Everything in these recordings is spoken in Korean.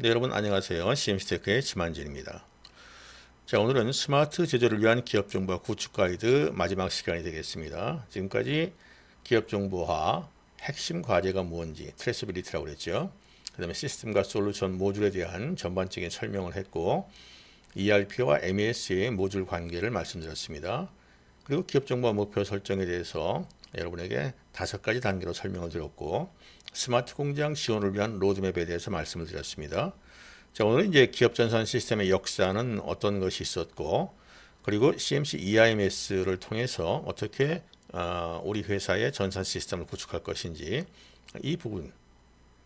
네, 여러분 안녕하세요. CMC테크의 지만진입니다. 자, 오늘은 스마트 제조를 위한 기업 정보화 구축 가이드 마지막 시간이 되겠습니다. 지금까지 기업 정보화 핵심 과제가 무엇인지 트레이서빌리티라고 그랬죠. 그 다음에 시스템과 솔루션 모듈에 대한 전반적인 설명을 했고 ERP와 MES의 모듈 관계를 말씀드렸습니다. 그리고 기업 정보화 목표 설정에 대해서 여러분에게 5가지 단계로 설명을 드렸고 스마트 공장 지원을 위한 로드맵에 대해서 말씀을 드렸습니다. 자, 오늘은 이제 기업 전산 시스템의 역사는 어떤 것이 있었고 그리고 CMC EIMS를 통해서 어떻게 우리 회사의 전산 시스템을 구축할 것인지 이 부분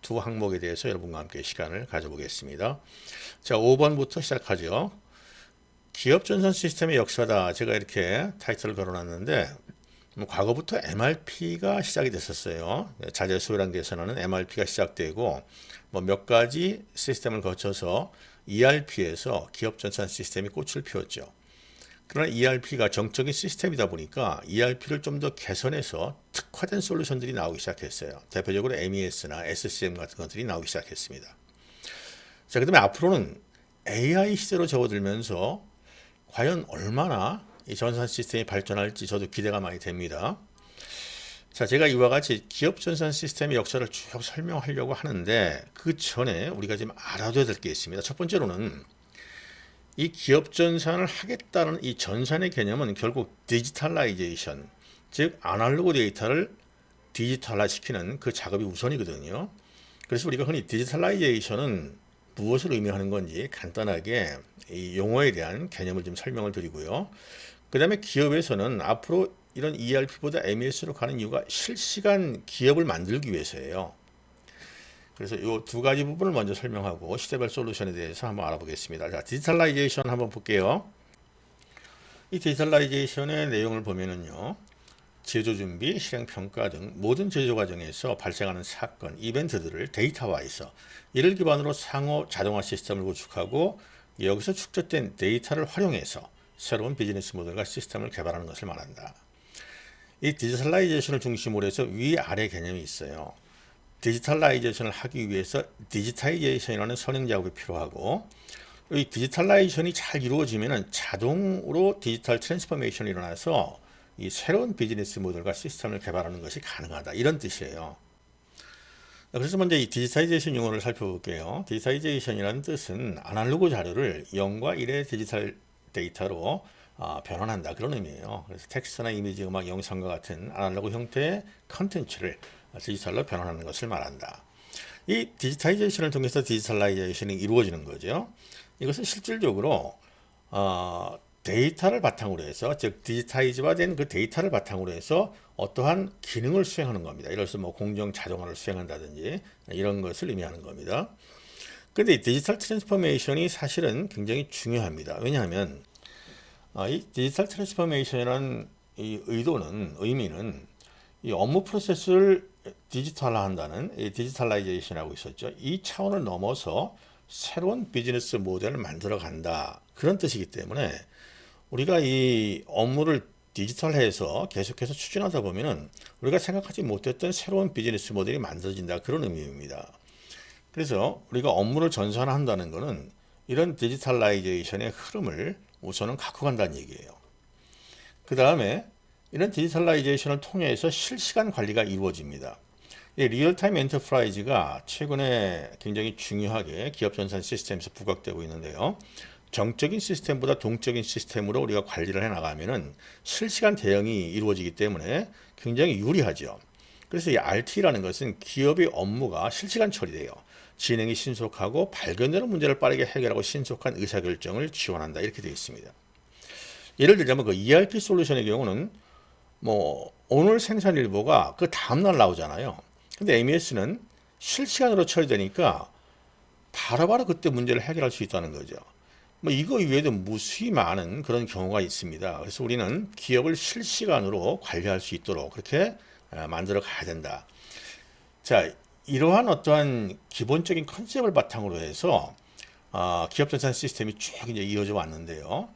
두 항목에 대해서 여러분과 함께 시간을 가져보겠습니다. 자, 5번부터 시작하죠. 기업 전산 시스템의 역사다. 제가 이렇게 타이틀을 걸어놨는데 과거부터 MRP가 시작이 됐었어요. 자재 소유량 계산하는 MRP가 시작되고 몇 가지 시스템을 거쳐서 ERP에서 기업 전산 시스템이 꽃을 피웠죠. 그러나 ERP가 정적인 시스템이다 보니까 ERP를 좀 더 개선해서 특화된 솔루션들이 나오기 시작했어요. 대표적으로 MES나 SCM 같은 것들이 나오기 시작했습니다. 자, 그다음에 앞으로는 AI 시대로 접어들면서 과연 얼마나 이 전산 시스템이 발전할지 저도 기대가 많이 됩니다. 자, 제가 이와 같이 기업 전산 시스템의 역사를 쭉 설명하려고 하는데 그 전에 우리가 지금 알아둬야 될 게 있습니다. 첫 번째로는 이 기업 전산을 하겠다는 이 전산의 개념은 결국 디지털라이제이션, 즉 아날로그 데이터를 디지털화 시키는 그 작업이 우선이거든요. 그래서 우리가 흔히 디지털라이제이션은 무엇을 의미하는 건지 간단하게 이 용어에 대한 개념을 좀 설명을 드리고요. 그 다음에 기업에서는 앞으로 이런 ERP보다 MES로 가는 이유가 실시간 기업을 만들기 위해서예요. 그래서 이 2가지 부분을 먼저 설명하고 시대별 솔루션에 대해서 한번 알아보겠습니다. 자, 디지털라이제이션 한번 볼게요. 이 디지털라이제이션의 내용을 보면은요. 제조 준비, 실행 평가 등 모든 제조 과정에서 발생하는 사건, 이벤트들을 데이터화해서 이를 기반으로 상호 자동화 시스템을 구축하고 여기서 축적된 데이터를 활용해서 새로운 비즈니스 모델과 시스템을 개발하는 것을 말한다. 이 디지털라이제이션을 중심으로 해서 위아래 개념이 있어요. 디지털라이제이션을 하기 위해서 디지타이제이션이라는 선행 작업이 필요하고 이 디지털라이제이션이 잘 이루어지면 자동으로 디지털 트랜스포메이션이 일어나서 이 새로운 비즈니스 모델과 시스템을 개발하는 것이 가능하다. 이런 뜻이에요. 그래서 먼저 이 디지타이제이션 용어를 살펴볼게요. 디지타이제이션이라는 뜻은 아날로그 자료를 0과 1의 디지털 데이터로 변환한다. 그런 의미예요. 그래서 텍스트나 이미지, 음악, 영상과 같은 아날로그 형태의 컨텐츠를 디지털로 변환하는 것을 말한다. 이 디지타이제이션을 통해서 디지털라이제이션이 이루어지는 거죠. 이것은 실질적으로 데이터를 바탕으로 해서, 즉 디지타이즈화된 그 데이터를 바탕으로 해서 어떠한 기능을 수행하는 겁니다. 예를 들어서 공정 자동화를 수행한다든지 이런 것을 의미하는 겁니다. 근데 이 디지털 트랜스포메이션이 사실은 굉장히 중요합니다. 왜냐하면 이 디지털 트랜스포메이션이라는 이 의미는 이 업무 프로세스를 디지털화한다는 이 디지털라이제이션이라고 있었죠. 이 차원을 넘어서 새로운 비즈니스 모델을 만들어 간다. 그런 뜻이기 때문에 우리가 이 업무를 디지털해서 계속해서 추진하다 보면은 우리가 생각하지 못했던 새로운 비즈니스 모델이 만들어진다. 그런 의미입니다. 그래서 우리가 업무를 전산화한다는 것은 이런 디지털라이제이션의 흐름을 우선은 갖고 간다는 얘기예요. 그 다음에 이런 디지털라이제이션을 통해서 실시간 관리가 이루어집니다. 이 리얼타임 엔터프라이즈가 최근에 굉장히 중요하게 기업 전산 시스템에서 부각되고 있는데요. 정적인 시스템보다 동적인 시스템으로 우리가 관리를 해나가면은 실시간 대응이 이루어지기 때문에 굉장히 유리하죠. 그래서 이 RT라는 것은 기업의 업무가 실시간 처리돼요. 진행이 신속하고 발견되는 문제를 빠르게 해결하고 신속한 의사결정을 지원한다. 이렇게 되어 있습니다. 예를 들자면 그 ERP 솔루션의 경우는 오늘 생산 일보가 그 다음날 나오잖아요. 근데 MES는 실시간으로 처리되니까 바로바로 그때 문제를 해결할 수 있다는 거죠. 이거 이외에도 무수히 많은 그런 경우가 있습니다. 그래서 우리는 기업을 실시간으로 관리할 수 있도록 그렇게 만들어 가야 된다. 자, 이러한 어떠한 기본적인 컨셉을 바탕으로 해서 기업 전산 시스템이 쭉 이제 이어져 왔는데요.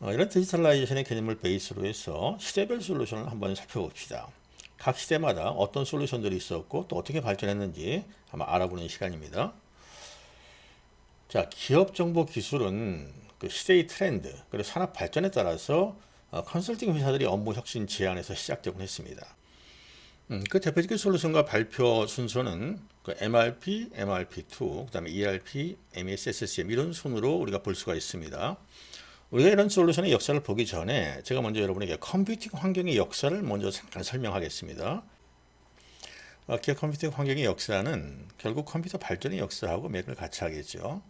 이런 디지털라이제이션의 개념을 베이스로 해서 시대별 솔루션을 한번 살펴봅시다. 각 시대마다 어떤 솔루션들이 있었고 또 어떻게 발전했는지 한번 알아보는 시간입니다. 자, 기업 정보 기술은 그 시대의 트렌드 그리고 산업 발전에 따라서 컨설팅 회사들이 업무 혁신 제안에서 시작되곤 했습니다. 그 대표적인 솔루션과 발표 순서는 그 MRP, MRP2, 그다음에 ERP, MES, SCM 이런 순으로 우리가 볼 수가 있습니다. 우리가 이런 솔루션의 역사를 보기 전에 제가 먼저 여러분에게 컴퓨팅 환경의 역사를 먼저 잠깐 설명하겠습니다. 기업 컴퓨팅 환경의 역사는 결국 컴퓨터 발전의 역사하고 맥을 같이 하겠죠.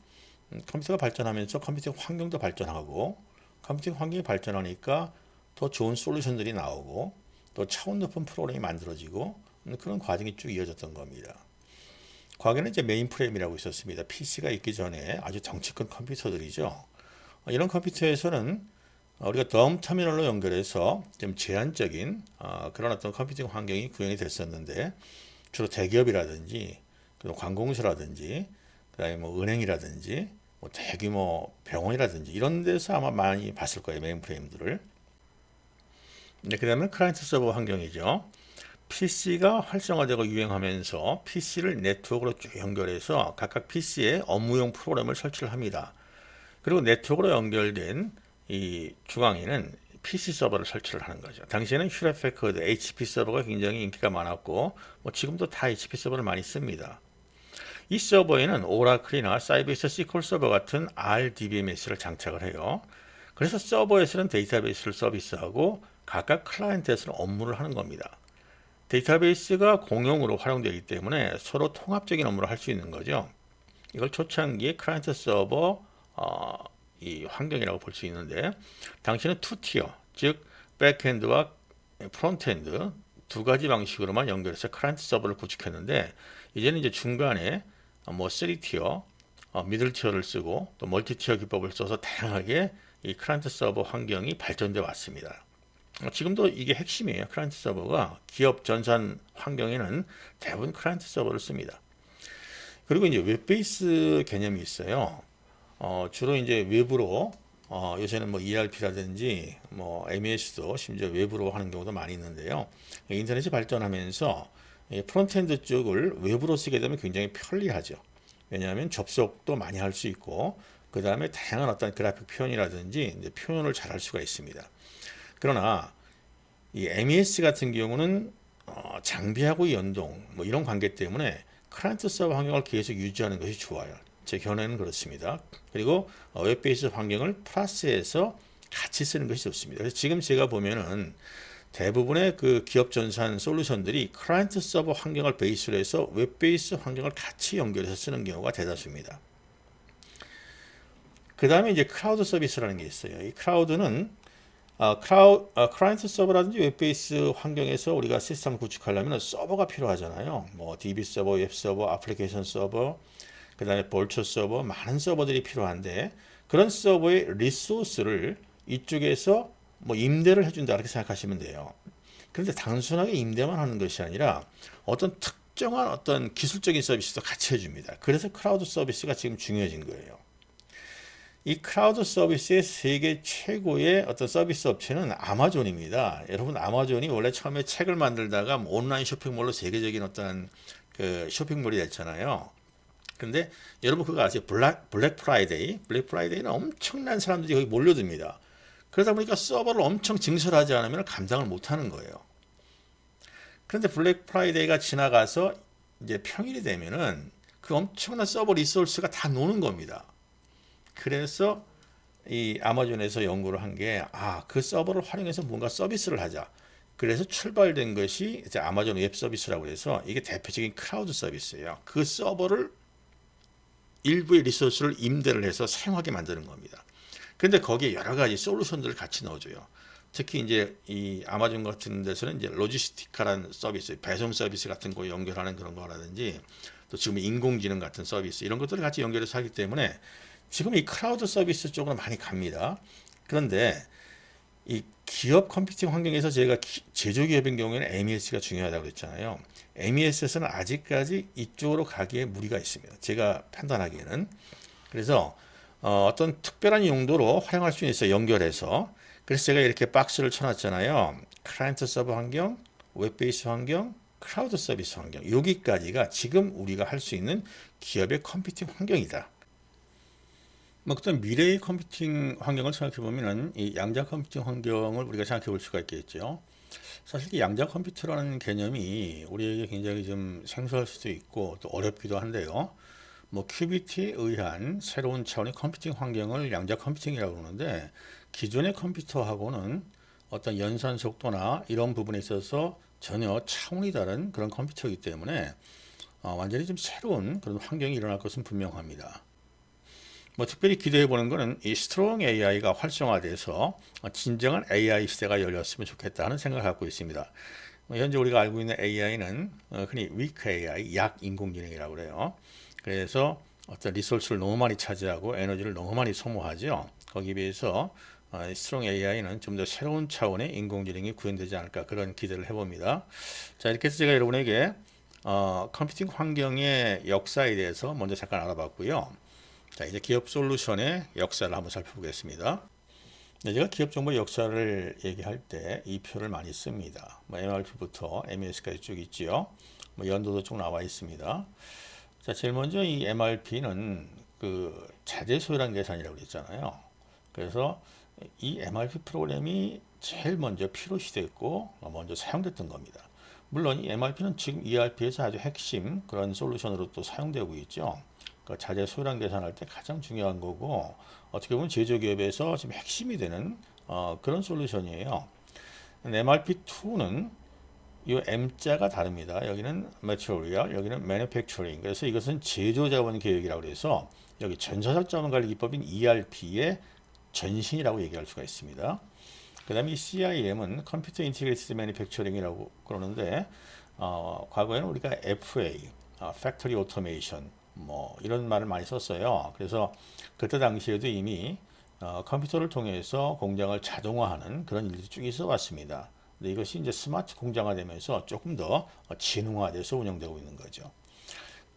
컴퓨터가 발전하면서 컴퓨팅 환경도 발전하고 컴퓨팅 환경이 발전하니까 더 좋은 솔루션들이 나오고 또 차원 높은 프로그램이 만들어지고 그런 과정이 쭉 이어졌던 겁니다. 과거에는 이제 메인프레임이라고 있었습니다. PC가 있기 전에 아주 덩치 큰 컴퓨터들이죠. 이런 컴퓨터에서는 우리가 덤 터미널로 연결해서 좀 제한적인 그런 어떤 컴퓨팅 환경이 구현이 됐었는데 주로 대기업이라든지 관공서라든지 그다음에 뭐 은행이라든지 뭐 대규모 병원이라든지 이런 데서 아마 많이 봤을 거예요 메인프레임들을. 네, 그다음에 클라이언트 서버 환경이죠. PC가 활성화되고 유행하면서 PC를 네트워크로 쭉 연결해서 각각 PC에 업무용 프로그램을 설치를 합니다. 그리고 네트워크로 연결된 이 중앙에는 PC 서버를 설치를 하는 거죠. 당시에는 휴렛패커드 HP 서버가 굉장히 인기가 많았고 뭐 지금도 다 HP 서버를 많이 씁니다. 이 서버에는 오라클이나 사이버스 SQL 서버 같은 RDBMS를 장착을 해요. 그래서 서버에서는 데이터베이스를 서비스하고 각각 클라이언트에서는 업무를 하는 겁니다. 데이터베이스가 공용으로 활용되기 때문에 서로 통합적인 업무를 할 수 있는 거죠. 이걸 초창기에 클라이언트 서버 이 환경이라고 볼 수 있는데 당시에는 투티어, 즉 백엔드와 프론트엔드 두 가지 방식으로만 연결해서 클라이언트 서버를 구축했는데 이제는 이제 중간에 뭐 3티어, 미들 티어를 쓰고 또 멀티 티어 기법을 써서 다양하게 이 클라이언트 서버 환경이 발전돼 왔습니다. 지금도 이게 핵심이에요. 클라이언트 서버가 기업 전산 환경에는 대부분 클라이언트 서버를 씁니다. 그리고 이제 웹베이스 개념이 있어요. 주로 이제 외부로 요새는 뭐 ERP라든지 뭐 MES도 심지어 외부로 하는 경우도 많이 있는데요. 인터넷이 발전하면서 프론트엔드 쪽을 외부로 쓰게 되면 굉장히 편리하죠. 왜냐하면 접속도 많이 할 수 있고 그 다음에 다양한 어떤 그래픽 표현이라든지 이제 표현을 잘 할 수가 있습니다. 그러나 이 MES 같은 경우는 장비하고 연동 뭐 이런 관계 때문에 클라이언트 서버 환경을 계속 유지하는 것이 좋아요. 제 견해는 그렇습니다. 그리고 웹베이스 환경을 플러스해서 같이 쓰는 것이 좋습니다. 그래서 지금 제가 보면은 대부분의 그 기업 전산 솔루션들이 클라이언트 서버 환경을 베이스로 해서 웹베이스 환경을 같이 연결해서 쓰는 경우가 대다수입니다. 그 다음에 이제 클라우드 서비스라는 게 있어요. 이 클라우드는 클라이언트 서버라든지 웹베이스 환경에서 우리가 시스템을 구축하려면 서버가 필요하잖아요. 뭐 DB 서버, 웹 서버, 애플리케이션 서버, 그 다음에 볼처 서버, 많은 서버들이 필요한데 그런 서버의 리소스를 이쪽에서 뭐 임대를 해준다 이렇게 생각하시면 돼요. 그런데 단순하게 임대만 하는 것이 아니라 어떤 특정한 어떤 기술적인 서비스도 같이 해줍니다. 그래서 클라우드 서비스가 지금 중요해진 거예요. 이 클라우드 서비스의 세계 최고의 어떤 서비스 업체는 아마존입니다. 여러분 아마존이 원래 처음에 책을 만들다가 온라인 쇼핑몰로 세계적인 어떤 그 쇼핑몰이 됐잖아요. 근데 여러분 그거 아세요? 블랙 프라이데이? 블랙 프라이데이는 엄청난 사람들이 거기 몰려듭니다. 그러다 보니까 서버를 엄청 증설하지 않으면 감당을 못하는 거예요. 그런데 블랙 프라이데이가 지나가서 이제 평일이 되면은 그 엄청난 서버 리소스가 다 노는 겁니다. 그래서 이 아마존에서 연구를 한 게 그 서버를 활용해서 뭔가 서비스를 하자. 그래서 출발된 것이 이제 아마존 웹 서비스라고 해서 이게 대표적인 클라우드 서비스예요. 그 서버를 일부의 리소스를 임대를 해서 사용하게 만드는 겁니다. 근데 거기에 여러 가지 솔루션들을 같이 넣어줘요. 특히 이제 이 아마존 같은 데서는 이제 로지스티카라는 서비스, 배송 서비스 같은 거 연결하는 그런 거라든지 또 지금 인공지능 같은 서비스 이런 것들을 같이 연결해서 하기 때문에 지금 이 클라우드 서비스 쪽으로 많이 갑니다. 그런데 이 기업 컴퓨팅 환경에서 제가 제조기업인 경우에는 MES가 중요하다고 그랬잖아요. MES에서는 아직까지 이쪽으로 가기에 무리가 있습니다. 제가 판단하기에는. 그래서 어떤 특별한 용도로 활용할 수 있어요. 연결해서. 그래서 제가 이렇게 박스를 쳐놨잖아요. 클라이언트 서버 환경, 웹베이스 환경, 클라우드 서비스 환경. 여기까지가 지금 우리가 할 수 있는 기업의 컴퓨팅 환경이다. 어떤 미래의 컴퓨팅 환경을 생각해 보면은 이 양자 컴퓨팅 환경을 우리가 생각해 볼 수가 있겠죠. 사실 이 양자 컴퓨터라는 개념이 우리에게 굉장히 좀 생소할 수도 있고 또 어렵기도 한데요. 큐비트에 의한 새로운 차원의 컴퓨팅 환경을 양자 컴퓨팅이라고 그러는데, 기존의 컴퓨터하고는 어떤 연산 속도나 이런 부분에 있어서 전혀 차원이 다른 그런 컴퓨터이기 때문에 완전히 좀 새로운 그런 환경이 일어날 것은 분명합니다. 특별히 기대해 보는 것은 이 스트롱 AI가 활성화돼서 진정한 AI 시대가 열렸으면 좋겠다는 생각을 갖고 있습니다. 현재 우리가 알고 있는 AI는 흔히 weak AI, 약 인공지능이라고 그래요. 그래서 어떤 리소스를 너무 많이 차지하고 에너지를 너무 많이 소모하죠. 거기에 비해서 스트롱 AI는 좀 더 새로운 차원의 인공지능이 구현되지 않을까, 그런 기대를 해봅니다. 자, 이렇게 해서 제가 여러분에게 컴퓨팅 환경의 역사에 대해서 먼저 잠깐 알아봤고요. 자, 이제 기업 솔루션의 역사를 한번 살펴보겠습니다. 네, 제가 기업 정보 역사를 얘기할 때 이 표를 많이 씁니다. MRP부터 MES까지 쭉 있지요. 연도도 쭉 나와 있습니다. 자, 제일 먼저 이 MRP는 그 자재 소요량 계산이라고 그랬잖아요. 그래서 이 MRP 프로그램이 제일 먼저 필요시 됐고 먼저 사용됐던 겁니다. 물론 이 MRP는 지금 ERP에서 아주 핵심 그런 솔루션으로 또 사용되고 있죠. 그 자재 소요량 계산할 때 가장 중요한 거고, 어떻게 보면 제조기업에서 지금 핵심이 되는 그런 솔루션이에요. MRP2는 이 M자가 다릅니다. 여기는 Material, 여기는 Manufacturing. 그래서 이것은 제조자원 계획이라고 해서 여기 전사적 자원 관리 기법인 ERP의 전신이라고 얘기할 수가 있습니다. 그 다음에 이 CIM은 Computer Integrated Manufacturing이라고 그러는데, 과거에는 우리가 FA, Factory Automation, 이런 말을 많이 썼어요. 그래서 그때 당시에도 이미 컴퓨터를 통해서 공장을 자동화하는 그런 일들이 쭉 있어 왔습니다. 근데 이것이 이제 스마트 공장화 되면서 조금 더 지능화돼서 운영되고 있는 거죠.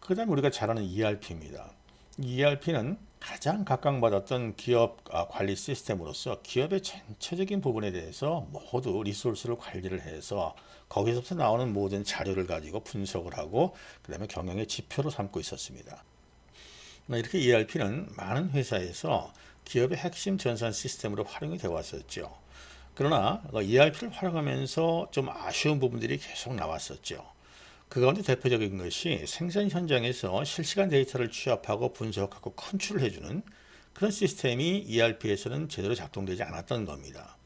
그 다음에 우리가 잘 아는 ERP입니다. ERP는 가장 각광받았던 기업 관리 시스템으로서 기업의 전체적인 부분에 대해서 모두 리소스를 관리를 해서 거기서부터 나오는 모든 자료를 가지고 분석을 하고 그 다음에 경영의 지표로 삼고 있었습니다. 이렇게 ERP는 많은 회사에서 기업의 핵심 전산 시스템으로 활용이 되어 왔었죠. 그러나 ERP를 활용하면서 좀 아쉬운 부분들이 계속 나왔었죠. 그 가운데 대표적인 것이 생산 현장에서 실시간 데이터를 취합하고 분석하고 컨트롤 해주는 그런 시스템이 ERP에서는 제대로 작동되지 않았던 겁니다.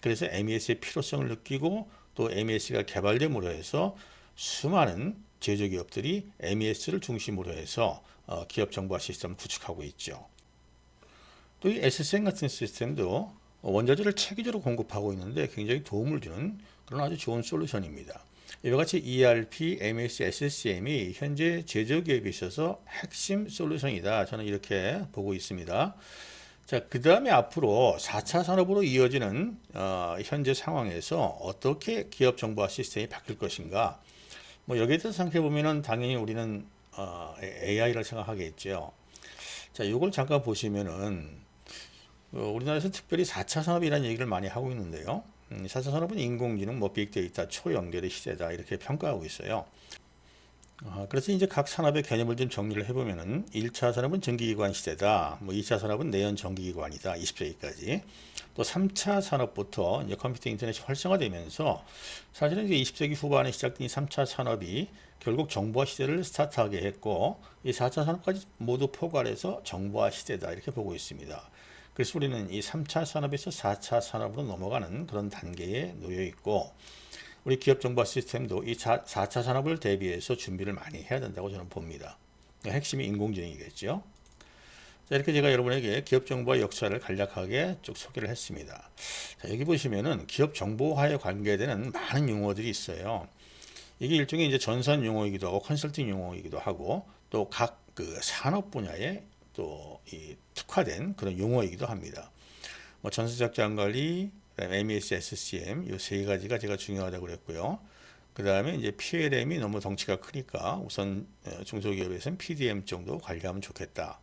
그래서 MES의 필요성을 느끼고 또 MES가 개발됨으로 해서 수많은 제조기업들이 MES를 중심으로 해서 기업 정보화 시스템을 구축하고 있죠. 또 이 SCM 같은 시스템도 원자재를 체계적으로 공급하고 있는데 굉장히 도움을 주는 그런 아주 좋은 솔루션입니다. 이와 같이 ERP, MES, SCM이 현재 제조기업에 있어서 핵심 솔루션이다. 저는 이렇게 보고 있습니다. 자, 그 다음에 앞으로 4차 산업으로 이어지는 현재 상황에서 어떻게 기업 정보화 시스템이 바뀔 것인가. 여기에 대해서 생각해 보면은 당연히 우리는 AI를 생각하겠죠. 자, 이걸 잠깐 보시면은 우리나라에서 특별히 4차 산업이라는 얘기를 많이 하고 있는데요. 4차 산업은 인공지능, 빅데이터, 초연결의 시대다 이렇게 평가하고 있어요. 그래서 이제 각 산업의 개념을 좀 정리를 해보면은 1차 산업은 전기기관 시대다. 2차 산업은 내연 전기기관이다. 20세기까지. 또 3차 산업부터 이제 컴퓨터 인터넷이 활성화되면서 사실은 이제 20세기 후반에 시작된 이 3차 산업이 결국 정보화 시대를 스타트하게 했고 이 4차 산업까지 모두 포괄해서 정보화 시대다 이렇게 보고 있습니다. 그래서 우리는 이 3차 산업에서 4차 산업으로 넘어가는 그런 단계에 놓여 있고 우리 기업 정보화 시스템도 이 4차 산업을 대비해서 준비를 많이 해야 된다고 저는 봅니다. 핵심이 인공지능이겠죠. 자, 이렇게 제가 여러분에게 기업 정보화 역사를 간략하게 쭉 소개를 했습니다. 자, 여기 보시면은 기업 정보화에 관계되는 많은 용어들이 있어요. 이게 일종의 이제 전산 용어이기도 하고 컨설팅 용어이기도 하고 또 각 그 산업 분야에 또 이 특화된 그런 용어이기도 합니다. 전수적 자원 관리, MES, SCM 이 세 가지가 제가 중요하다고 그랬고요. 그 다음에 이제 PLM이 너무 덩치가 크니까 우선 중소기업에서는 PDM 정도 관리하면 좋겠다.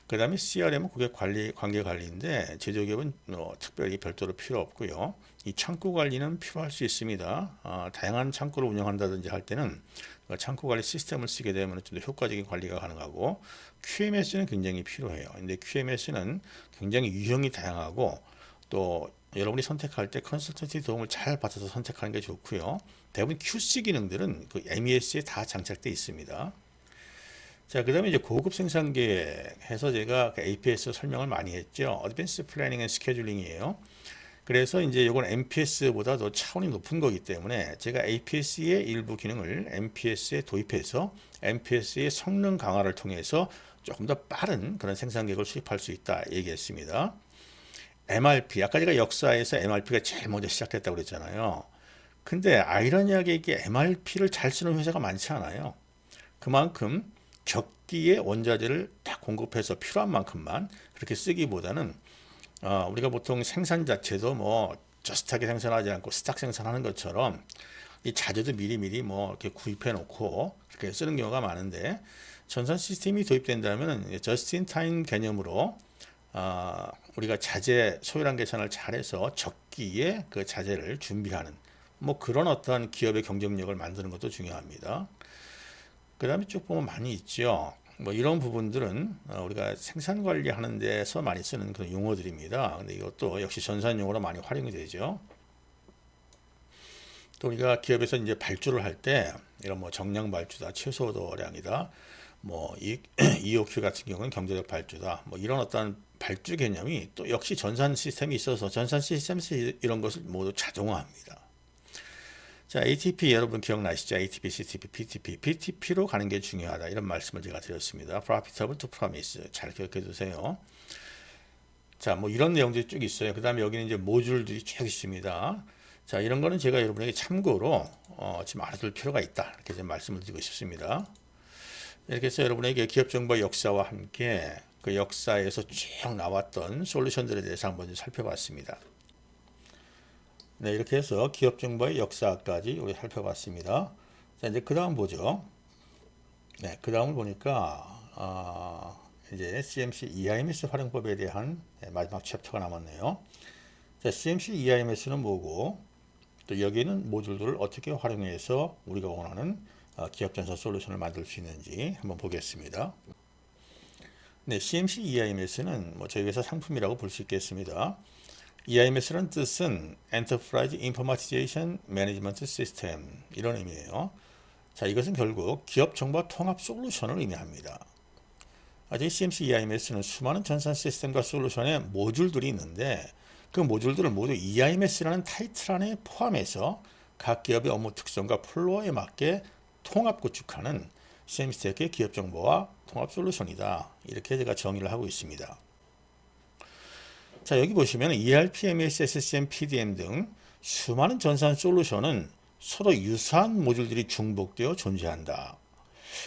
그 다음에 CRM은 고객 관리, 관계 관리인데 제조기업은 특별히 별도로 필요 없고요. 이 창고 관리는 필요할 수 있습니다. 다양한 창고를 운영한다든지 할 때는 창고 관리 시스템을 쓰게 되면 좀 더 효과적인 관리가 가능하고 QMS는 굉장히 필요해요. 근데 QMS는 굉장히 유형이 다양하고 또 여러분이 선택할 때 컨설턴트 도움을 잘 받아서 선택하는 게 좋고요. 대부분 QC 기능들은 그 MES에 다 장착되어 있습니다. 자, 그 다음에 이제 고급 생산 계획해서 제가 그 APS 설명을 많이 했죠. Advanced Planning and Scheduling이에요. 그래서 이제 이건 MPS보다 더 차원이 높은 거기 때문에 제가 APS의 일부 기능을 MPS에 도입해서 MPS의 성능 강화를 통해서 조금 더 빠른 그런 생산 계획을 수립할 수 있다 얘기했습니다. MRP, 아까 제가 역사에서 MRP가 제일 먼저 시작됐다고 그랬잖아요. 근데 아이러니하게 이게 MRP를 잘 쓰는 회사가 많지 않아요. 그만큼 적기에 원자재를 딱 공급해서 필요한 만큼만 그렇게 쓰기보다는 우리가 보통 생산 자체도 뭐 저스트하게 생산하지 않고 스탁 생산하는 것처럼 이 자재도 미리미리 뭐 이렇게 구입해 놓고 그렇게 쓰는 경우가 많은데 전산 시스템이 도입된다면 저스트 인 타임 개념으로 우리가 자재 소요량 계산을 잘해서 적기에 그 자재를 준비하는 뭐 그런 어떠한 기업의 경쟁력을 만드는 것도 중요합니다. 그 다음에 쭉 보면 많이 있죠. 뭐 이런 부분들은 우리가 생산 관리하는 데서 많이 쓰는 그런 용어들입니다. 근데 이것도 역시 전산 용어로 많이 활용이 되죠. 또 우리가 기업에서 이제 발주를 할 때 이런 뭐 정량 발주다, 최소 도량이다, 뭐 EOQ 같은 경우는 경제적 발주다, 뭐 이런 어떤 발주 개념이 또 역시 전산 시스템이 있어서 전산 시스템에서 이런 것을 모두 자동화합니다. 자, ATP 여러분 기억나시죠? ATP, CTP, PTP. PTP로 가는 게 중요하다. 이런 말씀을 제가 드렸습니다. Profitable to Promise. 잘 기억해 두세요. 자, 뭐 이런 내용들이 쭉 있어요. 그 다음에 여기는 이제 모듈들이 쭉 있습니다. 자, 이런 거는 제가 여러분에게 참고로 지금 알아둘 필요가 있다. 이렇게 좀 말씀을 드리고 싶습니다. 이렇게 해서 여러분에게 기업 정보의 역사와 함께 그 역사에서 쭉 나왔던 솔루션들에 대해서 한번 살펴봤습니다. 네, 이렇게 해서 기업 정보의 역사까지 우리 살펴봤습니다. 자, 이제 그 다음 보죠. 네, 그 다음을 보니까 이제 CMC EIMS 활용법에 대한 마지막 챕터가 남았네요. 자, CMC EIMS는 뭐고 또 여기는 모듈들을 어떻게 활용해서 우리가 원하는 기업 전산 솔루션을 만들 수 있는지 한번 보겠습니다. 네, CMC EIMS는 뭐 저희 회사 상품이라고 볼 수 있겠습니다. EIMS라는 뜻은 Enterprise Informatization Management System 이런 의미예요. 자, 이것은 결국 기업 정보 통합 솔루션을 의미합니다. 이 CMC EIMS는 수많은 전산 시스템과 솔루션의 모듈들이 있는데 그 모듈들을 모두 EIMS라는 타이틀 안에 포함해서 각 기업의 업무 특성과 플로어에 맞게 통합 구축하는 CMS테크의 기업 정보와 통합 솔루션이다. 이렇게 제가 정의를 하고 있습니다. 자, 여기 보시면 ERP, MES, SCM, PDM 등 수많은 전산 솔루션은 서로 유사한 모듈들이 중복되어 존재한다.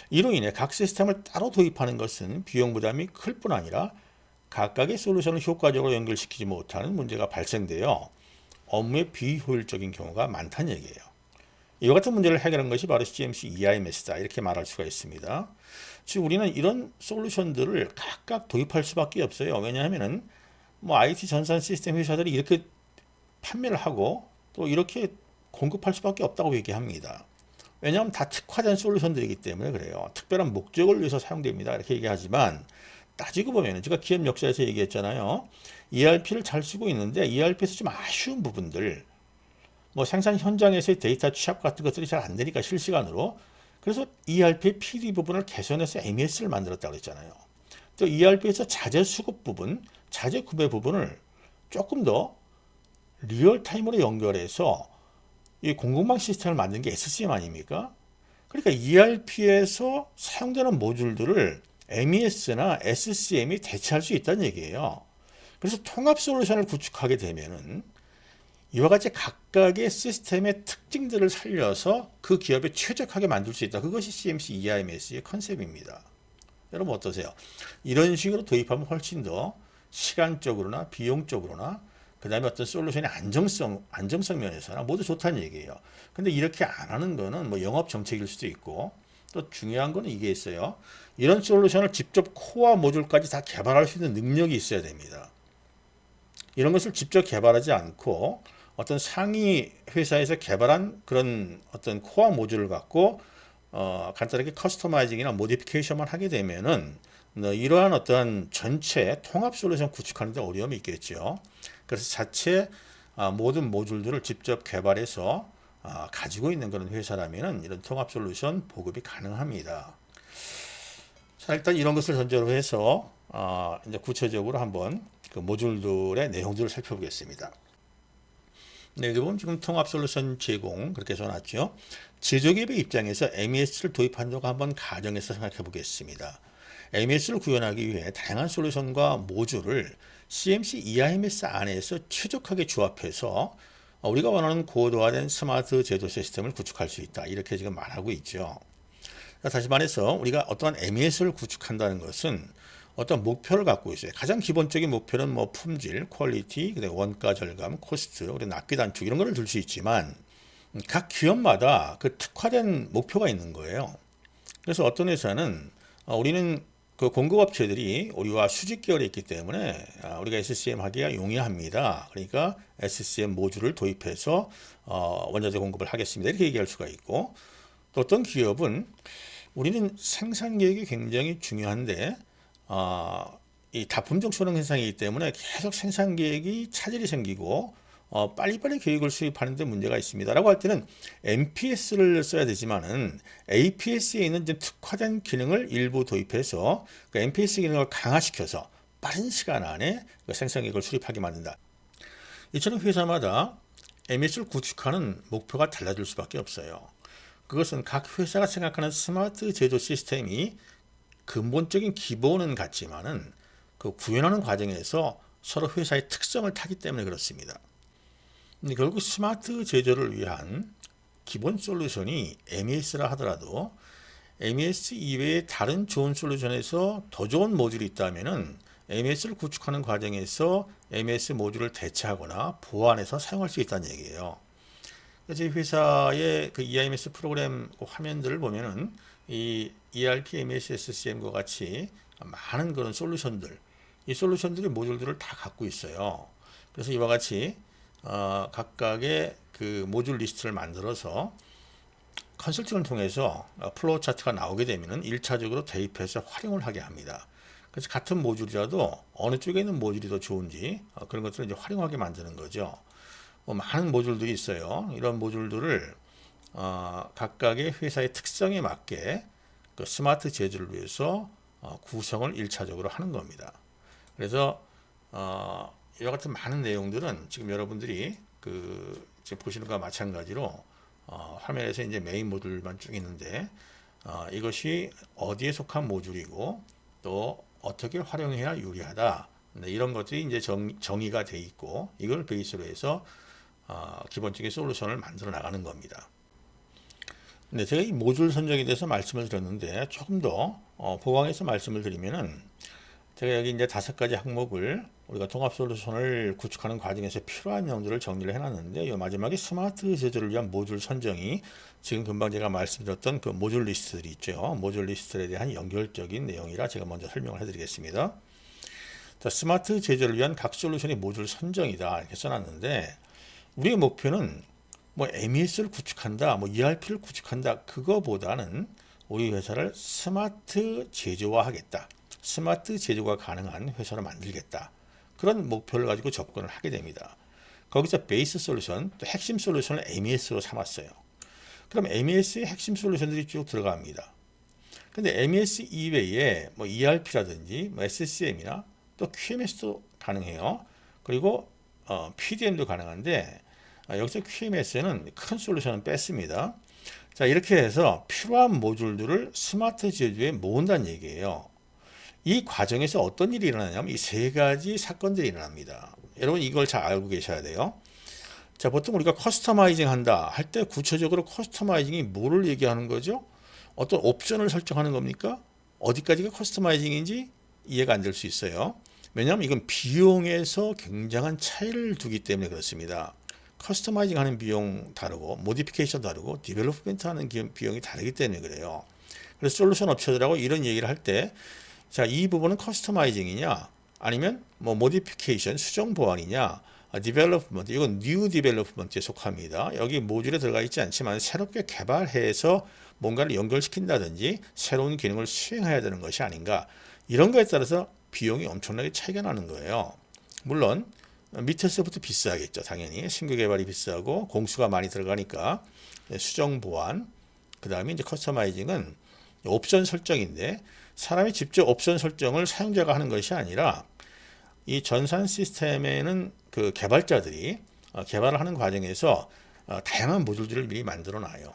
이로 인해 각 시스템을 따로 도입하는 것은 비용 부담이 클 뿐 아니라 각각의 솔루션을 효과적으로 연결시키지 못하는 문제가 발생되어 업무의 비효율적인 경우가 많다는 얘기예요. 이와 같은 문제를 해결한 것이 바로 CMC EIMS다. 이렇게 말할 수가 있습니다. 즉 우리는 이런 솔루션들을 각각 도입할 수밖에 없어요. 왜냐하면은 뭐 IT 전산 시스템 회사들이 이렇게 판매를 하고 또 이렇게 공급할 수밖에 없다고 얘기합니다. 왜냐하면 다 특화된 솔루션들이기 때문에 그래요. 특별한 목적을 위해서 사용됩니다. 이렇게 얘기하지만 따지고 보면 제가 기업 역사에서 얘기했잖아요. ERP를 잘 쓰고 있는데 ERP에서 좀 아쉬운 부분들 뭐 생산 현장에서의 데이터 취합 같은 것들이 잘 안 되니까 실시간으로 그래서 ERP의 PD 부분을 개선해서 MES를 만들었다고 했잖아요. 또 ERP에서 자재 수급 부분, 자재 구매 부분을 조금 더 리얼타임으로 연결해서 이 공공망 시스템을 만든 게 SCM 아닙니까? 그러니까 ERP에서 사용되는 모듈들을 MES나 SCM이 대체할 수 있다는 얘기예요. 그래서 통합 솔루션을 구축하게 되면은 이와 같이 각각의 시스템의 특징들을 살려서 그 기업에 최적화하게 만들 수 있다. 그것이 CMC EIMS의 컨셉입니다. 여러분 어떠세요? 이런 식으로 도입하면 훨씬 더 시간적으로나 비용적으로나 그 다음에 어떤 솔루션의 안정성 면에서나 모두 좋다는 얘기예요. 근데 이렇게 안 하는 거는 뭐 영업 정책일 수도 있고 또 중요한 거는 이게 있어요. 이런 솔루션을 직접 코어 모듈까지 다 개발할 수 있는 능력이 있어야 됩니다. 이런 것을 직접 개발하지 않고 어떤 상위 회사에서 개발한 그런 어떤 코어 모듈을 갖고 간단하게 커스터마이징이나 모디피케이션만 하게 되면은 이러한 어떠한 전체 통합 솔루션 구축하는 데 어려움이 있겠죠. 그래서 자체 모든 모듈들을 직접 개발해서 가지고 있는 그런 회사라면은 이런 통합 솔루션 보급이 가능합니다. 자, 일단 이런 것을 전제로 해서 이제 구체적으로 한번 그 모듈들의 내용들을 살펴보겠습니다. 네, 여기 보면 지금 통합 솔루션 제공 그렇게 써놨죠. 제조기업의 입장에서 MES를 도입한다고 한번 가정해서 생각해 보겠습니다. MES를 구현하기 위해 다양한 솔루션과 모듈을 CMC EIMS 안에서 최적화하게 조합해서 우리가 원하는 고도화된 스마트 제조 시스템을 구축할 수 있다. 이렇게 지금 말하고 있죠. 다시 말해서 우리가 어떠한 MES를 구축한다는 것은 어떤 목표를 갖고 있어요. 가장 기본적인 목표는 뭐 품질, 퀄리티, 원가 절감, 코스트, 납기 단축 이런 거를 들 수 있지만 각 기업마다 그 특화된 목표가 있는 거예요. 그래서 어떤 회사는 우리는 그 공급업체들이 우리와 수직 계열에 있기 때문에 우리가 SCM 하기가 용이합니다. 그러니까 SCM 모듈을 도입해서 원자재 공급을 하겠습니다. 이렇게 얘기할 수가 있고 또 어떤 기업은 우리는 생산 계획이 굉장히 중요한데 이 다품종 소량 생산이기 때문에 계속 생산 계획이 차질이 생기고 빨리빨리 계획을 수립하는 데 문제가 있습니다. 라고 할 때는 MPS를 써야 되지만은 APS에 있는 특화된 기능을 일부 도입해서 그 MPS 기능을 강화시켜서 빠른 시간 안에 그 생산 계획을 수립하게 만든다. 이처럼 회사마다 MES를 구축하는 목표가 달라질 수밖에 없어요. 그것은 각 회사가 생각하는 스마트 제조 시스템이 근본적인 기본은 같지만은 그 구현하는 과정에서 서로 회사의 특성을 타기 때문에 그렇습니다. 근데 결국 스마트 제조를 위한 기본 솔루션이 MES라 하더라도 MES 이외에 다른 좋은 솔루션에서 더 좋은 모듈이 있다면은 MES를 구축하는 과정에서 MES 모듈을 대체하거나 보완해서 사용할 수 있다는 얘기예요. 그래서 회사의 그 EIMS 프로그램 화면들을 보면은 이 ERP, MES, SCM과 같이 많은 그런 솔루션들, 이 솔루션들의 모듈들을 다 갖고 있어요. 그래서 이와 같이 각각의 그 모듈 리스트를 만들어서 컨설팅을 통해서 플로우 차트가 나오게 되면은 1차적으로 대입해서 활용을 하게 합니다. 그래서 같은 모듈이라도 어느 쪽에 있는 모듈이 더 좋은지 그런 것들을 이제 활용하게 만드는 거죠. 많은 모듈들이 있어요. 이런 모듈들을 각각의 회사의 특성에 맞게 그 스마트 제조를 위해서 구성을 1차적으로 하는 겁니다. 그래서 이와 같은 많은 내용들은 지금 여러분들이 그 지금 보시는 것과 마찬가지로 화면에서 이제 메인 모듈만 쭉 있는데 이것이 어디에 속한 모듈이고 또 어떻게 활용해야 유리하다. 이런 것들이 이제 정의가 돼 있고 이걸 베이스로 해서 기본적인 솔루션을 만들어 나가는 겁니다. 네, 제가 이 모듈 선정에 대해서 말씀을 드렸는데 조금 더 보강해서 말씀을 드리면은 제가 여기 이제 5가지 항목을 우리가 통합 솔루션을 구축하는 과정에서 필요한 내용들을 정리를 해놨는데 이 마지막에 스마트 제조를 위한 모듈 선정이 지금 금방 제가 말씀드렸던 그 모듈 리스트들이 있죠. 모듈 리스트에 대한 연결적인 내용이라 제가 먼저 설명을 해드리겠습니다. 자, 스마트 제조를 위한 각 솔루션의 모듈 선정이다 이렇게 써놨는데 우리의 목표는 뭐 MES를 구축한다, 뭐 ERP를 구축한다 그거보다는 우리 회사를 스마트 제조화하겠다. 스마트 제조가 가능한 회사로 만들겠다. 그런 목표를 가지고 접근을 하게 됩니다. 거기서 베이스 솔루션, 또 핵심 솔루션을 MES로 삼았어요. 그럼 MES의 핵심 솔루션들이 쭉 들어갑니다. 근데 MES 이외에 뭐 ERP라든지 뭐 SCM이나 또 QMS도 가능해요. 그리고 PDM도 가능한데 여기서 QMS는 큰 솔루션은 뺐습니다. 자, 이렇게 해서 필요한 모듈들을 스마트 제조에 모은다는 얘기예요. 이 과정에서 어떤 일이 일어나냐면 이 3가지 사건들이 일어납니다. 여러분 이걸 잘 알고 계셔야 돼요. 자, 보통 우리가 커스터마이징 한다 할 때 구체적으로 커스터마이징이 뭐를 얘기하는 거죠? 어떤 옵션을 설정하는 겁니까? 어디까지가 커스터마이징인지 이해가 안 될 수 있어요. 왜냐하면 이건 비용에서 굉장한 차이를 두기 때문에 그렇습니다. 커스터마이징 하는 비용 다르고 모디피케이션 다르고 디벨롭먼트 하는 비용이 다르기 때문에 그래요. 그래서 솔루션 업체들하고 이런 얘기를 할 때, 자, 이 부분은 커스터마이징이냐, 아니면 뭐 모디피케이션, 수정 보완이냐, 디벨롭먼트, 이건 뉴 디벨롭먼트에 속합니다. 여기 모듈에 들어가 있지 않지만 새롭게 개발해서 뭔가를 연결시킨다든지 새로운 기능을 수행해야 되는 것이 아닌가. 이런 거에 따라서 비용이 엄청나게 차이가 나는 거예요. 물론 밑에서부터 비싸겠죠. 당연히 신규 개발이 비싸고 공수가 많이 들어가니까. 수정 보완, 그 다음에 이제 커스터마이징은 옵션 설정인데, 사람이 직접 옵션 설정을 사용자가 하는 것이 아니라 이 전산 시스템에는 그 개발자들이 개발을 하는 과정에서 다양한 모듈들을 미리 만들어 놔요.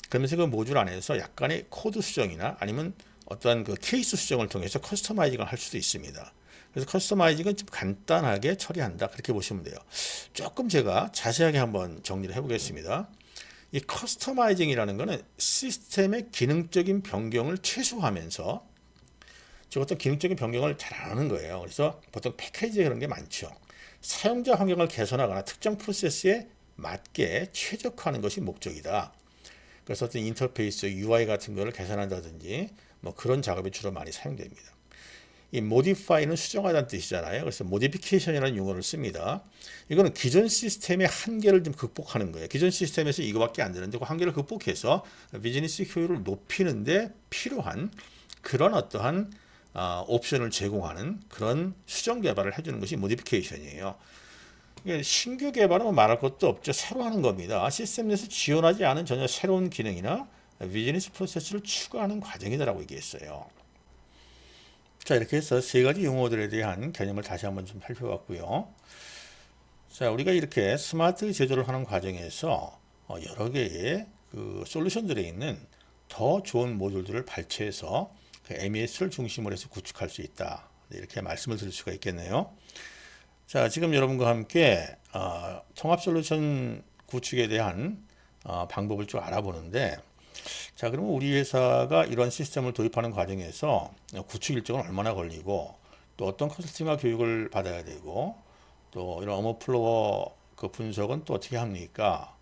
그러면서 그 모듈 안에서 약간의 코드 수정이나 아니면 어떠한 그 케이스 수정을 통해서 커스터마이징을 할 수도 있습니다. 그래서 커스터마이징은 좀 간단하게 처리한다, 그렇게 보시면 돼요. 조금 제가 자세하게 한번 정리를 해보겠습니다. 이 커스터마이징이라는 것은 시스템의 기능적인 변경을 최소화하면서, 즉 어떤 기능적인 변경을 잘 안 하는 거예요. 그래서 보통 패키지에 그런 게 많죠. 사용자 환경을 개선하거나 특정 프로세스에 맞게 최적화하는 것이 목적이다. 그래서 어떤 인터페이스, UI 같은 거를 개선한다든지 뭐 그런 작업이 주로 많이 사용됩니다. 이 modify는 수정하다는 뜻이잖아요. 그래서 modification이라는 용어를 씁니다. 이거는 기존 시스템의 한계를 좀 극복하는 거예요. 기존 시스템에서 이거밖에 안 되는데 그 한계를 극복해서 비즈니스 효율을 높이는데 필요한 그런 어떠한 옵션을 제공하는 그런 수정 개발을 해주는 것이 modification이에요. 신규 개발은 말할 것도 없죠. 새로 하는 겁니다. 시스템 내에서 지원하지 않은 전혀 새로운 기능이나 비즈니스 프로세스를 추가하는 과정이다라고 얘기했어요. 자, 이렇게 해서 세 가지 용어들에 대한 개념을 다시 한번 좀 살펴봤고요. 자, 우리가 이렇게 스마트 제조를 하는 과정에서 여러 개의 그 솔루션들에 있는 더 좋은 모듈들을 발췌해서 그 MES를 중심으로 해서 구축할 수 있다, 이렇게 말씀을 드릴 수가 있겠네요. 자, 지금 여러분과 함께 통합 솔루션 구축에 대한 방법을 좀 알아보는데, 자, 그러면 우리 회사가 이런 시스템을 도입하는 과정에서 구축 일정은 얼마나 걸리고, 또 어떤 컨설팅과 교육을 받아야 되고, 또 이런 업무 플로어 그 분석은 또 어떻게 합니까?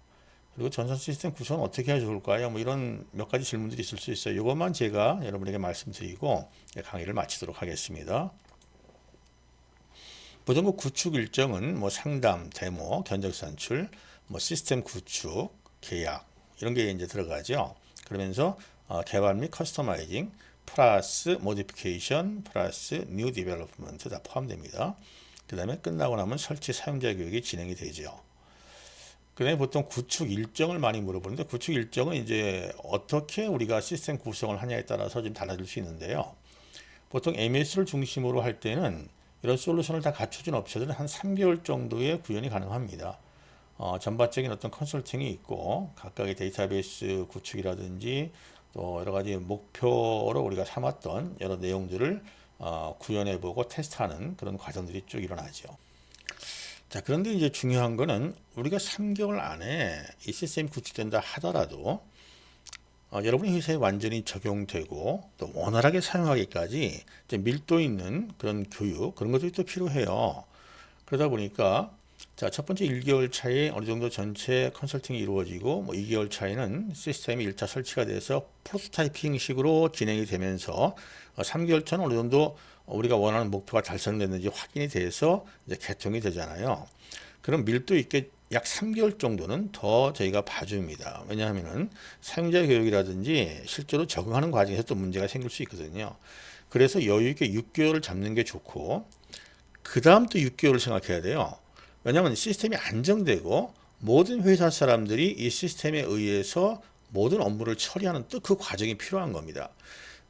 그리고 전산 시스템 구성은 어떻게 해야 좋을까요? 뭐 이런 몇 가지 질문들이 있을 수 있어요. 이것만 제가 여러분에게 말씀드리고 강의를 마치도록 하겠습니다. 보통 그 구축 일정은 뭐 상담, 데모, 견적 산출, 뭐 시스템 구축, 계약 이런 게 이제 들어가죠. 그러면서 개발 및 커스터마이징 플러스 모디피케이션 플러스 뉴 디벨롭먼트 다 포함됩니다. 그 다음에 끝나고 나면 설치 사용자 교육이 진행이 되죠. 그 다음에 보통 구축 일정을 많이 물어보는데, 구축 일정은 이제 어떻게 우리가 시스템 구성을 하냐에 따라서 좀 달라질 수 있는데요. 보통 MES를 중심으로 할 때는 이런 솔루션을 다 갖춰준 업체들은 한 3개월 정도의 구현이 가능합니다. 전반적인 어떤 컨설팅이 있고, 각각의 데이터베이스 구축이라든지 또 여러 가지 목표로 우리가 삼았던 여러 내용들을 구현해보고 테스트하는 그런 과정들이 쭉 일어나죠. 자, 그런데 이제 중요한 거는 우리가 3개월 안에 이 시스템이 구축된다 하더라도 여러분의 회사에 완전히 적용되고 또 원활하게 사용하기까지 밀도 있는 그런 교육, 그런 것들이 또 필요해요. 그러다 보니까 자, 첫 번째 1개월 차에 어느 정도 전체 컨설팅이 이루어지고, 뭐 2개월 차에는 시스템이 1차 설치가 돼서 프로토타이핑 식으로 진행이 되면서 3개월 차는 어느 정도 우리가 원하는 목표가 달성됐는지 확인이 돼서 이제 개통이 되잖아요. 그럼 밀도 있게 약 3개월 정도는 더 저희가 봐줍니다. 왜냐하면은 사용자 교육이라든지 실제로 적응하는 과정에서 또 문제가 생길 수 있거든요. 그래서 여유 있게 6개월을 잡는 게 좋고, 그 다음 또 6개월을 생각해야 돼요. 왜냐하면 시스템이 안정되고 모든 회사 사람들이 이 시스템에 의해서 모든 업무를 처리하는 또 그 과정이 필요한 겁니다.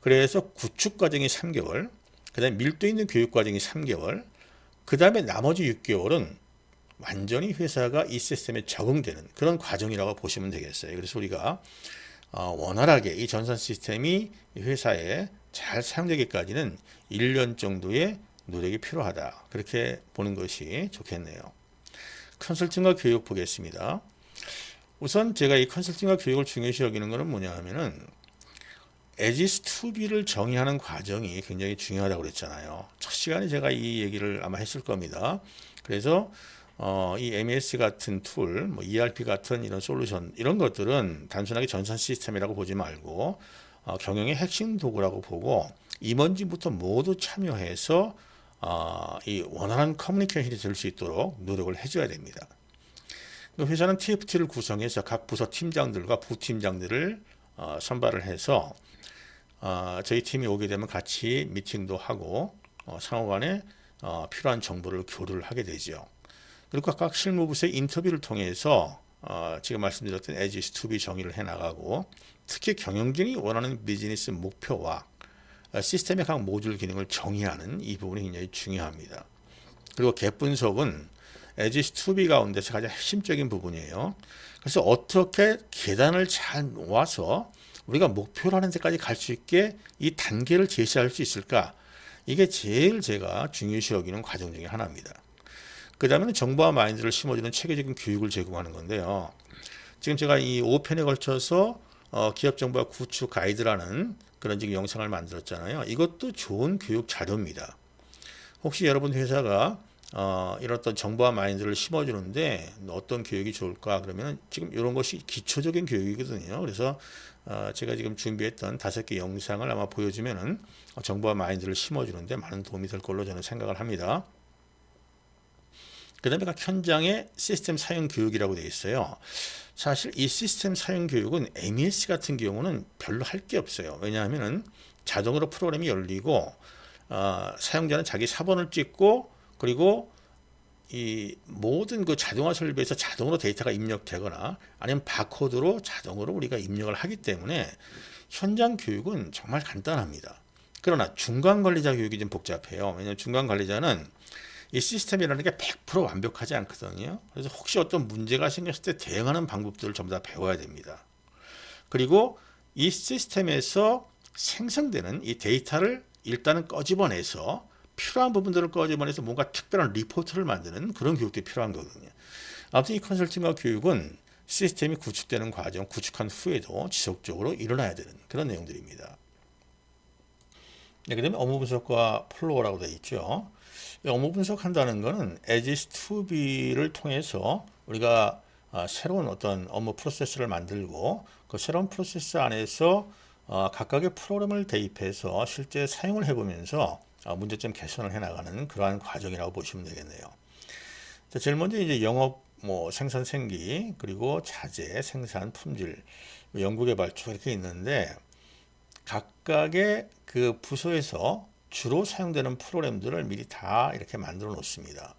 그래서 구축 과정이 3개월, 그 다음에 밀도 있는 교육 과정이 3개월, 그 다음에 나머지 6개월은 완전히 회사가 이 시스템에 적응되는 그런 과정이라고 보시면 되겠어요. 그래서 우리가 원활하게 이 전산 시스템이 회사에 잘 사용되기까지는 1년 정도의 노력이 필요하다, 그렇게 보는 것이 좋겠네요. 컨설팅과 교육 보겠습니다. 우선 제가 이 컨설팅과 교육을 중요시 여기는 것은 뭐냐 하면은 as is to be를 정의하는 과정이 굉장히 중요하다고 그랬잖아요. 첫 시간에 제가 이 얘기를 아마 했을 겁니다. 그래서 이 MES 같은 툴, 뭐 ERP 같은 이런 솔루션, 이런 것들은 단순하게 전산 시스템이라고 보지 말고 경영의 핵심 도구라고 보고 임원진부터 모두 참여해서 이 원활한 커뮤니케이션이 될 수 있도록 노력을 해줘야 됩니다. 회사는 TFT를 구성해서 각 부서 팀장들과 부팀장들을 선발을 해서 저희 팀이 오게 되면 같이 미팅도 하고 상호간에 필요한 정보를 교류를 하게 되죠. 그리고 각 실무부서의 인터뷰를 통해서 지금 말씀드렸던 as is to be 정의를 해나가고 특히 경영진이 원하는 비즈니스 목표와 시스템의 각 모듈 기능을 정의하는 이 부분이 굉장히 중요합니다. 그리고 갭 분석은 as is to be 가운데서 가장 핵심적인 부분이에요. 그래서 어떻게 계단을 잘 모아서 우리가 목표로 하는 데까지 갈 수 있게 이 단계를 제시할 수 있을까? 이게 제일 제가 중요시 여기는 과정 중에 하나입니다. 그 다음에는 정보와 마인드를 심어주는 체계적인 교육을 제공하는 건데요. 지금 제가 이 5편에 걸쳐서 기업 정보와 구축 가이드라는 그런 지금 영상을 만들었잖아요. 이것도 좋은 교육 자료입니다. 혹시 여러분 회사가 이런 어떤 정보와 마인드를 심어주는데 어떤 교육이 좋을까 그러면 지금 이런 것이 기초적인 교육이거든요. 그래서 제가 지금 준비했던 5개 영상을 아마 보여주면은 정보와 마인드를 심어주는데 많은 도움이 될 걸로 저는 생각을 합니다. 그 다음에 각 현장의 시스템 사용 교육이라고 되어 있어요. 사실 이 시스템 사용 교육은 MES 같은 경우는 별로 할 게 없어요. 왜냐하면 자동으로 프로그램이 열리고 사용자는 자기 사본을 찍고 그리고 이 모든 그 자동화 설비에서 자동으로 데이터가 입력되거나 아니면 바코드로 자동으로 우리가 입력을 하기 때문에 현장 교육은 정말 간단합니다. 그러나 중간 관리자 교육이 좀 복잡해요. 왜냐하면 중간 관리자는 이 시스템이라는 게 100% 완벽하지 않거든요. 그래서 혹시 어떤 문제가 생겼을 때 대응하는 방법들을 전부 다 배워야 됩니다. 그리고 이 시스템에서 생성되는 이 데이터를 일단은 꺼집어내서 필요한 부분들을 꺼집어내서 뭔가 특별한 리포트를 만드는 그런 교육도 필요한 거거든요. 아무튼 이 컨설팅과 교육은 시스템이 구축되는 과정, 구축한 후에도 지속적으로 일어나야 되는 그런 내용들입니다. 네, 그 다음에 업무 분석과 플로어라고 되어 있죠. 업무 분석한다는 것은 as is to be를 통해서 우리가 새로운 어떤 업무 프로세스를 만들고 그 새로운 프로세스 안에서 각각의 프로그램을 대입해서 실제 사용을 해보면서 문제점 개선을 해나가는 그러한 과정이라고 보시면 되겠네요. 자, 제일 먼저 이제 영업, 생산 생기, 그리고 자재, 생산, 품질, 연구개발 쭉 이렇게 있는데 각각의 그 부서에서 주로 사용되는 프로그램들을 미리 다 이렇게 만들어 놓습니다.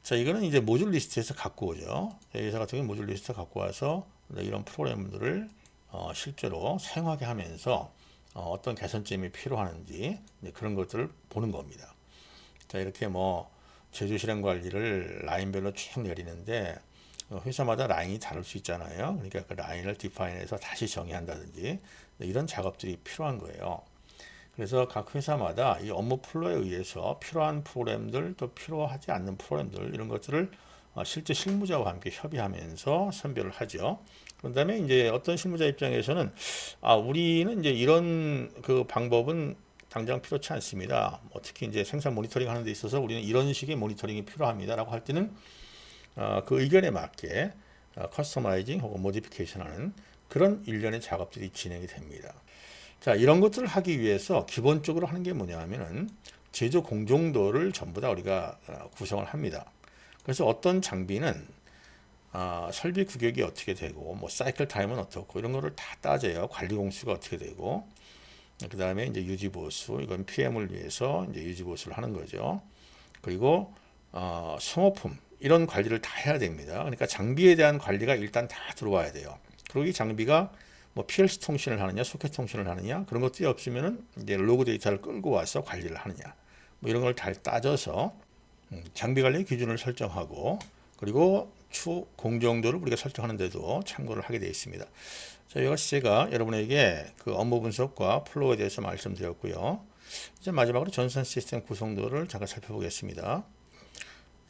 자, 이거는 이제 모듈 리스트에서 갖고 오죠. 회사 같은 경우는 모듈 리스트 갖고 와서 이런 프로그램들을 실제로 사용하게 하면서 어떤 개선점이 필요한지 그런 것들을 보는 겁니다. 자, 이렇게 제조 실행 관리를 라인별로 쭉 내리는데 회사마다 라인이 다를 수 있잖아요. 그러니까 그 라인을 디파인해서 다시 정의한다든지 이런 작업들이 필요한 거예요. 그래서 각 회사마다 이 업무 플로에 의해서 필요한 프로그램들 또 필요하지 않는 프로그램들 이런 것들을 실제 실무자와 함께 협의하면서 선별을 하죠. 그런 다음에 이제 어떤 실무자 입장에서는 우리는 이제 이런 그 방법은 당장 필요치 않습니다. 특히 이제 생산 모니터링 하는 데 있어서 우리는 이런 식의 모니터링이 필요합니다라고 할 때는 그 의견에 맞게 커스터마이징 혹은 모디피케이션 하는 그런 일련의 작업들이 진행이 됩니다. 자, 이런 것들을 하기 위해서 기본적으로 하는 게 뭐냐면은 제조 공정도를 전부 다 우리가 구성을 합니다. 그래서 어떤 장비는 설비 규격이 어떻게 되고 사이클 타임은 어떻고 이런 거를 다 따져요. 관리 공수가 어떻게 되고 그 다음에 이제 유지 보수 이건 PM을 위해서 이제 유지 보수를 하는 거죠. 그리고 소모품 이런 관리를 다 해야 됩니다. 그러니까 장비에 대한 관리가 일단 다 들어와야 돼요. 그리고 이 장비가 PLC 통신을 하느냐, 소켓 통신을 하느냐 그런 것들이 없으면은 이제 로그 데이터를 끌고 와서 관리를 하느냐, 이런 걸 잘 따져서 장비 관리 기준을 설정하고 그리고 추 공정도를 우리가 설정하는데도 참고를 하게 되어 있습니다. 자, 이것이 제가 여러분에게 그 업무 분석과 플로우에 대해서 말씀드렸고요. 이제 마지막으로 전산 시스템 구성도를 잠깐 살펴보겠습니다.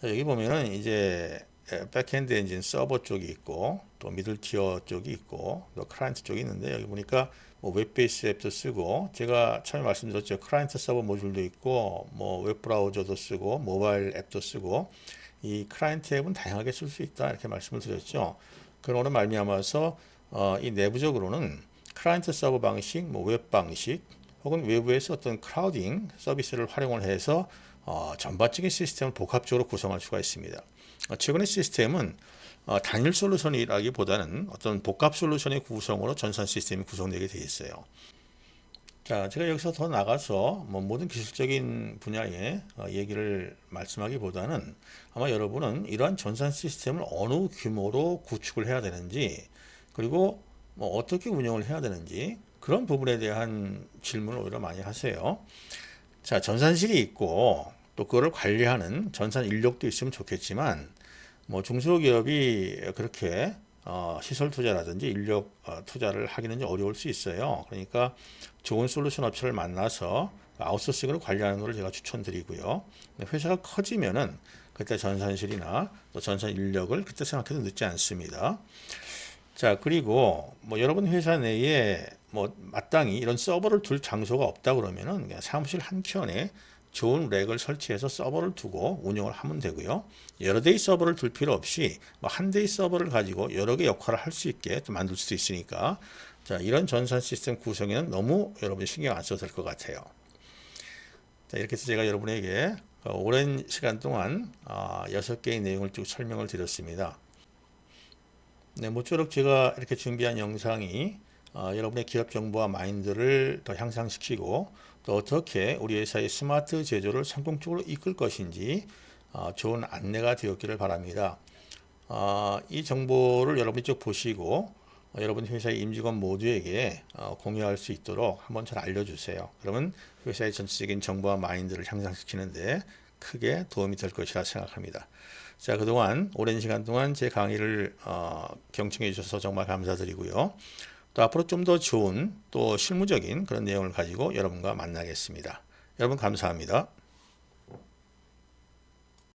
자, 여기 보면은 이제 백엔드 엔진 서버 쪽이 있고 또 미들 티어 쪽이 있고 또 클라이언트 쪽이 있는데 여기 보니까 웹베이스 앱도 쓰고 제가 처음에 말씀드렸죠. 클라이언트 서버 모듈도 있고 웹 브라우저도 쓰고 모바일 앱도 쓰고 이 클라이언트 앱은 다양하게 쓸 수 있다 이렇게 말씀을 드렸죠. 그러므로 말미암아서 이 내부적으로는 클라이언트 서버 방식, 웹 방식, 혹은 외부에서 어떤 크라우딩 서비스를 활용을 해서 전반적인 시스템을 복합적으로 구성할 수가 있습니다. 최근의 시스템은 단일 솔루션이라기보다는 어떤 복합 솔루션의 구성으로 전산 시스템이 구성되게 되어 있어요. 자, 제가 여기서 더 나가서 모든 기술적인 분야의 얘기를 말씀하기보다는 아마 여러분은 이러한 전산 시스템을 어느 규모로 구축을 해야 되는지, 그리고 어떻게 운영을 해야 되는지 그런 부분에 대한 질문을 오히려 많이 하세요. 자, 전산실이 있고 또 그거를 관리하는 전산 인력도 있으면 좋겠지만 중소기업이 그렇게 시설 투자라든지 인력 투자를 하기는 어려울 수 있어요. 그러니까 좋은 솔루션 업체를 만나서 아웃소싱으로 관리하는 것을 제가 추천드리고요. 회사가 커지면은 그때 전산실이나 또 전산 인력을 그때 생각해도 늦지 않습니다. 자, 그리고 여러분 회사 내에 마땅히 이런 서버를 둘 장소가 없다 그러면은 그냥 사무실 한켠에 좋은 렉을 설치해서 서버를 두고 운영을 하면 되고요. 여러 대의 서버를 둘 필요 없이 한 대의 서버를 가지고 여러 개 역할을 할 수 있게 또 만들 수도 있으니까, 자, 이런 전산 시스템 구성에는 너무 여러분이 신경 안 써도 될 것 같아요. 자, 이렇게 해서 제가 여러분에게 오랜 시간 동안 6개의 내용을 쭉 설명을 드렸습니다. 네, 모쪼록 제가 이렇게 준비한 영상이 여러분의 기업 정보와 마인드를 더 향상시키고 또 어떻게 우리 회사의 스마트 제조를 성공적으로 이끌 것인지 좋은 안내가 되었기를 바랍니다. 이 정보를 여러분이 쭉 보시고 여러분 회사의 임직원 모두에게 공유할 수 있도록 한번 잘 알려주세요. 그러면 회사의 전체적인 정보와 마인드를 향상시키는데 크게 도움이 될 것이라 생각합니다. 자, 그동안 오랜 시간 동안 제 강의를 경청해 주셔서 정말 감사드리고요. 또 앞으로 좀 더 좋은 또 실무적인 그런 내용을 가지고 여러분과 만나겠습니다. 여러분 감사합니다.